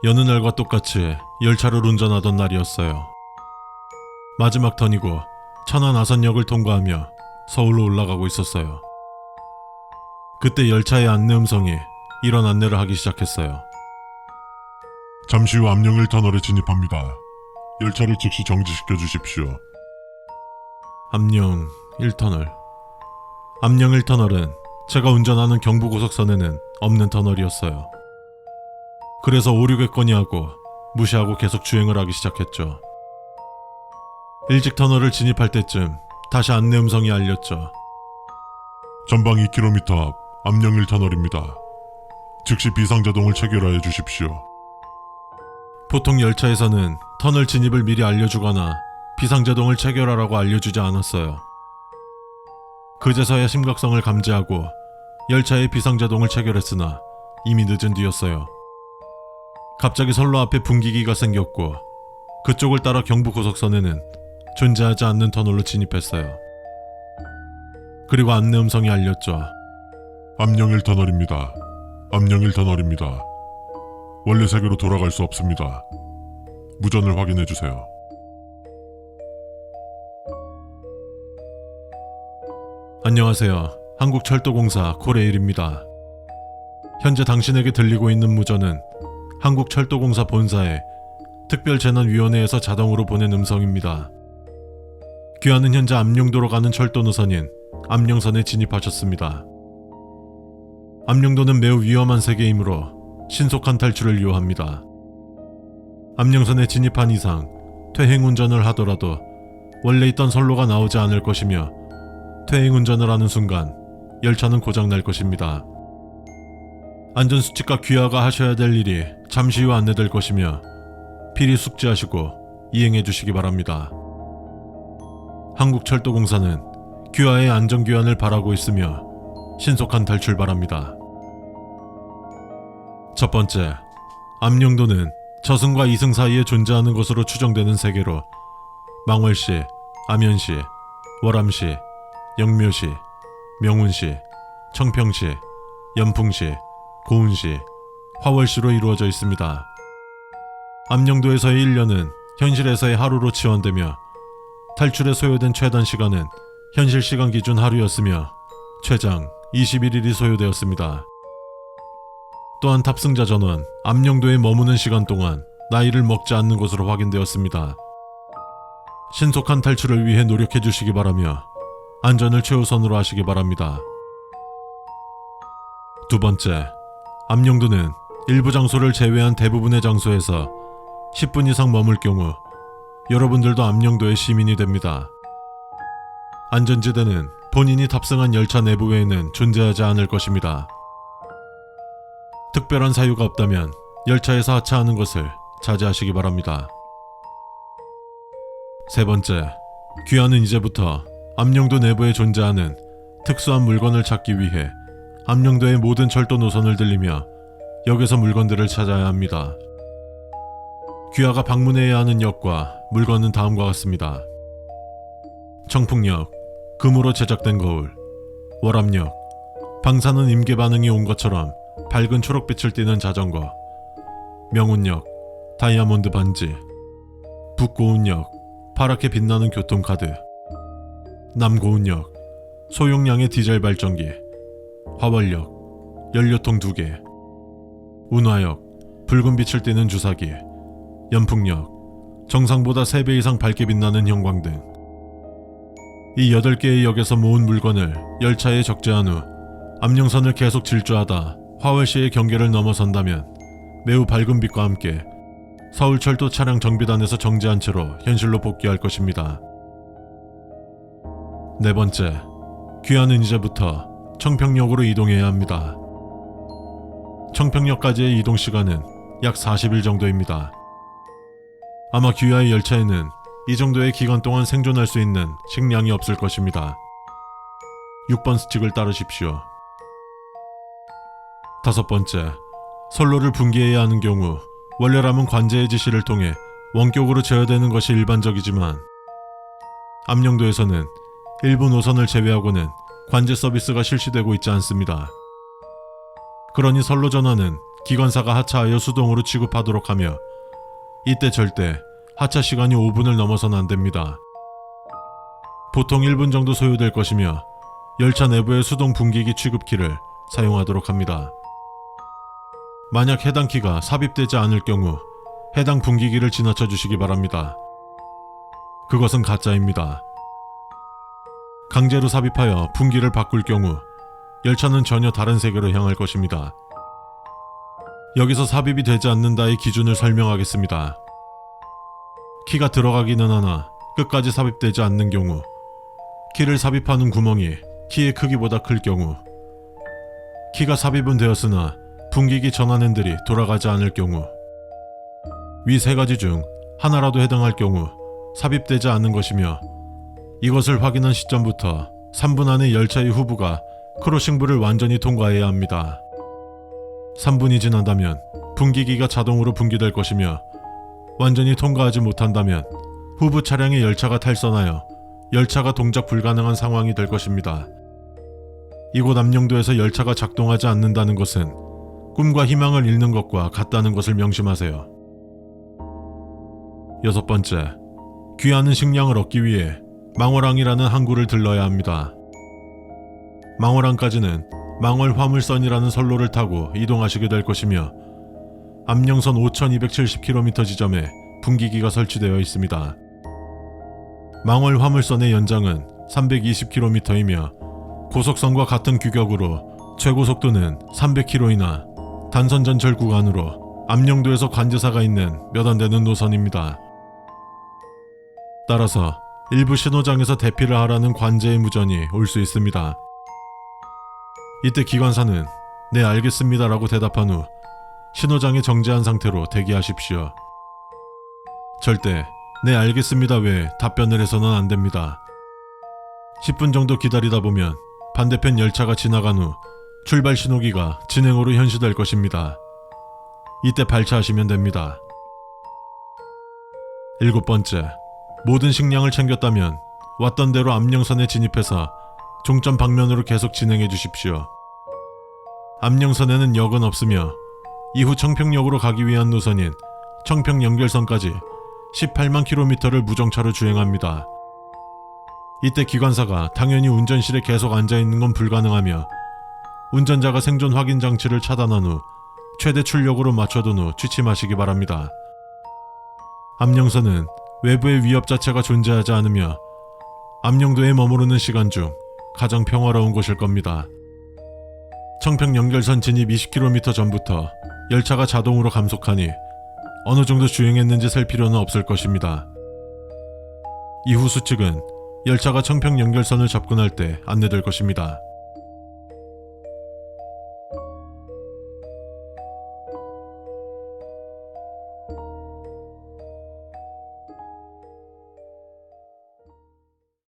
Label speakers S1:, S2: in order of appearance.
S1: 여느 날과 똑같이 열차를 운전하던 날이었어요. 마지막 턴이고 천안 아선역을 통과하며 서울로 올라가고 있었어요. 그때 열차의 안내 음성이 이런 안내를 하기 시작했어요.
S2: 잠시 후 암령 1터널에 진입합니다. 열차를 즉시 정지시켜 주십시오.
S1: 암령 1터널. 암령 1터널은 제가 운전하는 경부고속선에는 없는 터널이었어요. 그래서 오류겠거니 하고 무시하고 계속 주행을 하기 시작했죠. 일찍 터널을 진입할 때쯤 다시 안내 음성이 알렸죠.
S2: 전방 2km 앞 암령 1터널입니다. 즉시 비상자동을 체결하여 주십시오.
S1: 보통 열차에서는 터널 진입을 미리 알려주거나 비상제동을 체결하라고 알려주지 않았어요. 그제서야 심각성을 감지하고 열차의 비상제동을 체결했으나 이미 늦은 뒤였어요. 갑자기 선로 앞에 분기기가 생겼고 그쪽을 따라 경부고속선에는 존재하지 않는 터널로 진입했어요. 그리고 안내 음성이 알렸죠.
S2: 암령 1터널입니다. 암령 1터널입니다. 원래 세계로 돌아갈 수 없습니다. 무전을 확인해 주세요.
S1: 안녕하세요. 한국철도공사 코레일입니다. 현재 당신에게 들리고 있는 무전은 한국철도공사 본사의 특별재난위원회에서 자동으로 보낸 음성입니다. 귀하는 현재 암령도로 가는 철도 노선인 암령선에 진입하셨습니다. 암령도는 매우 위험한 세계이므로 신속한 탈출을 요합니다. 암령선에 진입한 이상 퇴행운전을 하더라도 원래 있던 선로가 나오지 않을 것이며 퇴행운전을 하는 순간 열차는 고장날 것입니다. 안전수칙과 귀하가 하셔야 될 일이 잠시 후 안내될 것이며 필히 숙지하시고 이행해 주시기 바랍니다. 한국철도공사는 귀하의 안전귀환을 바라고 있으며 신속한 탈출 바랍니다. 첫 번째, 암령도는 저승과 이승 사이에 존재하는 것으로 추정되는 세계로 망월시, 암현시, 월암시, 영묘시, 명운시, 청평시, 연풍시, 고운시, 화월시로 이루어져 있습니다. 암령도에서의 1년은 현실에서의 하루로 치환되며 탈출에 소요된 최단 시간은 현실 시간 기준 하루였으며 최장 21일이 소요되었습니다. 또한 탑승자 전원 암령도에 머무는 시간 동안 나이를 먹지 않는 것으로 확인되었습니다. 신속한 탈출을 위해 노력해 주시기 바라며 안전을 최우선으로 하시기 바랍니다. 두 번째, 암령도는 일부 장소를 제외한 대부분의 장소에서 10분 이상 머물 경우 여러분들도 암령도의 시민이 됩니다. 안전지대는 본인이 탑승한 열차 내부 외에는 존재하지 않을 것입니다. 특별한 사유가 없다면 열차에서 하차하는 것을 자제하시기 바랍니다. 세 번째, 귀하는 이제부터 암령도 내부에 존재하는 특수한 물건을 찾기 위해 암령도의 모든 철도 노선을 들리며 역에서 물건들을 찾아야 합니다. 귀하가 방문해야 하는 역과 물건은 다음과 같습니다. 청풍역, 금으로 제작된 거울. 월암역, 방사능 임계 반응이 온 것처럼 밝은 초록빛을 띠는 자전거. 명운역, 다이아몬드 반지. 북고운역, 파랗게 빛나는 교통카드. 남고운역, 소용량의 디젤 발전기. 화월역, 연료통 2개. 운화역, 붉은 빛을 띠는 주사기. 연풍역, 정상보다 3배 이상 밝게 빛나는 형광등. 이 8개의 역에서 모은 물건을 열차에 적재한 후 암령선을 계속 질주하다 화월시의 경계를 넘어선다면 매우 밝은 빛과 함께 서울철도 차량 정비단에서 정지한 채로 현실로 복귀할 것입니다. 네 번째, 귀하는 이제부터 청평역으로 이동해야 합니다. 청평역까지의 이동 시간은 약 40일 정도입니다. 아마 귀하의 열차에는 이 정도의 기간 동안 생존할 수 있는 식량이 없을 것입니다. 6번 수칙을 따르십시오. 다섯 번째, 선로를 분기해야 하는 경우 원래라면 관제의 지시를 통해 원격으로 제어되는 것이 일반적이지만 암령도에서는 일부 노선을 제외하고는 관제 서비스가 실시되고 있지 않습니다. 그러니 선로 전환은 기관사가 하차하여 수동으로 취급하도록 하며 이때 절대 하차 시간이 5분을 넘어서는 안 됩니다. 보통 1분 정도 소요될 것이며 열차 내부의 수동 분기기 취급키를 사용하도록 합니다. 만약 해당 키가 삽입되지 않을 경우 해당 분기기를 지나쳐 주시기 바랍니다. 그것은 가짜입니다. 강제로 삽입하여 분기를 바꿀 경우 열차는 전혀 다른 세계로 향할 것입니다. 여기서 삽입이 되지 않는다의 기준을 설명하겠습니다. 키가 들어가기는 하나 끝까지 삽입되지 않는 경우, 키를 삽입하는 구멍이 키의 크기보다 클 경우, 키가 삽입은 되었으나 분기기 전환 핸들이 돌아가지 않을 경우, 위 세 가지 중 하나라도 해당할 경우 삽입되지 않은 것이며 이것을 확인한 시점부터 3분 안에 열차의 후부가 크로싱부를 완전히 통과해야 합니다. 3분이 지난다면 분기기가 자동으로 분기될 것이며 완전히 통과하지 못한다면 후부 차량의 열차가 탈선하여 열차가 동작 불가능한 상황이 될 것입니다. 이곳 암령도에서 열차가 작동하지 않는다는 것은 꿈과 희망을 잃는 것과 같다는 것을 명심하세요. 6번째, 귀하는 식량을 얻기 위해 망월항이라는 항구를 들러야 합니다. 망월항까지는 망월 화물선이라는 선로를 타고 이동하시게 될 것이며 암령선 5270km 지점에 분기기가 설치되어 있습니다. 망월 화물선의 연장은 320km이며 고속선과 같은 규격으로 최고속도는 300km이나 단선 전철 구간으로 암령도에서 관제사가 있는 몇 안 되는 노선입니다. 따라서 일부 신호장에서 대피를 하라는 관제의 무전이 올 수 있습니다. 이때 기관사는 네 알겠습니다 라고 대답한 후 신호장에 정지한 상태로 대기하십시오. 절대 네 알겠습니다 외에 답변을 해서는 안 됩니다. 10분 정도 기다리다 보면 반대편 열차가 지나간 후 출발 신호기가 진행으로 현시될 것입니다. 이때 발차하시면 됩니다. 7번째, 모든 식량을 챙겼다면 왔던 대로 암령선에 진입해서 종점 방면으로 계속 진행해 주십시오. 암령선에는 역은 없으며 이후 청평역으로 가기 위한 노선인 청평 연결선까지 18만 km를 무정차로 주행합니다. 이때 기관사가 당연히 운전실에 계속 앉아있는 건 불가능하며 운전자가 생존 확인 장치를 차단한 후 최대 출력으로 맞춰둔 후 취침하시기 바랍니다. 암령선은 외부의 위협 자체가 존재하지 않으며 암령도에 머무르는 시간 중 가장 평화로운 곳일 겁니다. 청평 연결선 진입 20km 전부터 열차가 자동으로 감속하니 어느 정도 주행했는지 셀 필요는 없을 것입니다. 이후 수칙은 열차가 청평 연결선을 접근할 때 안내될 것입니다.